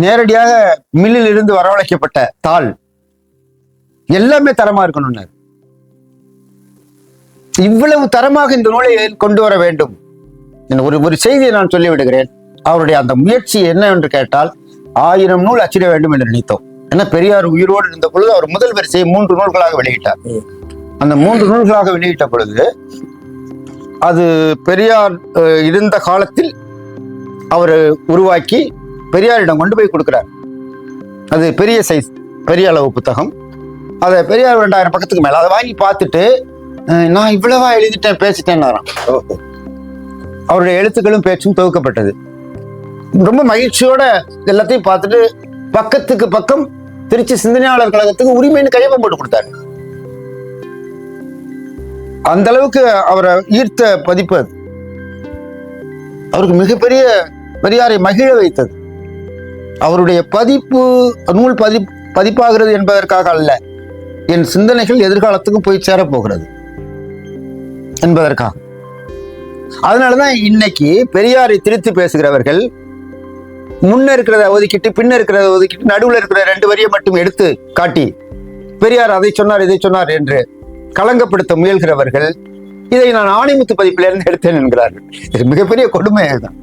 நேரடியாக மில்லில் இருந்து வரவழைக்கப்பட்ட தாள் எல்லாமே தரமா இருக்கணும்னு. இவ்வளவு தரமாக இந்த நூலை கொண்டு வர வேண்டும். ஒரு செய்தியை நான் சொல்லிவிடுகிறேன். அவருடைய அந்த முயற்சி என்ன என்று கேட்டால் 1000 நூல் அச்சிட வேண்டும் என்று நினைத்தோம். ஏன்னா பெரியார் உயிரோடு இருந்த பொழுது அவர் முதல் வரிசையை 3 நூல்களாக வெளியிட்டார். அந்த 3 நூல்களாக வெளியிட்ட பொழுது அது பெரியார் இருந்த காலத்தில் அவர் உருவாக்கி பெரியாரிடம் கொண்டு போய் கொடுக்கிறார். அது பெரிய சைஸ், பெரிய அளவு புத்தகம். அதை பெரியார் 2000 பக்கத்துக்கு மேல அதை வாங்கி பார்த்துட்டு, நான் இவ்வளவா எழுதிட்டேன் பேசிட்டேன். அவருடைய எழுத்துக்களும் பேச்சும் தொகுக்கப்பட்டது. ரொம்ப மகிழ்ச்சியோட எல்லாத்தையும் பார்த்துட்டு பக்கத்துக்கு பக்கம் திருச்சி சிந்தனையாளர் கழகத்துக்கு உரிமைன்னு கையொப்பம் போட்டு கொடுத்தாரு. அந்த அளவுக்கு அவரை ஈர்த்த பதிப்பு அது. அவருக்கு மிகப்பெரிய பெரியாரை மகிழ வைத்தது. அவருடைய பதிப்பு நூல் பதிப்பாகிறது என்பதற்காக அல்ல, என் சிந்தனைகள் எதிர்காலத்துக்கும் போய் சேரப்போகிறது என்பதற்காக. அதனாலதான் இன்னைக்கு பெரியாரை திரித்து பேசுகிறவர்கள் முன்ன இருக்கிறத ஒதுக்கிட்டு பின்ன இருக்கிறத ஒதுக்கிட்டு நடுவில் இருக்கிற 2 வரியை மட்டும் எடுத்து காட்டி பெரியார் அதை சொன்னார் இதை சொன்னார் என்று களங்கப்படுத்த முயல்கிறவர்கள் இதை நான் ஆணிமுத்து பதிப்பிலிருந்து எடுத்தேன் என்கிறார்கள். இது மிகப்பெரிய கொடுமை தான்.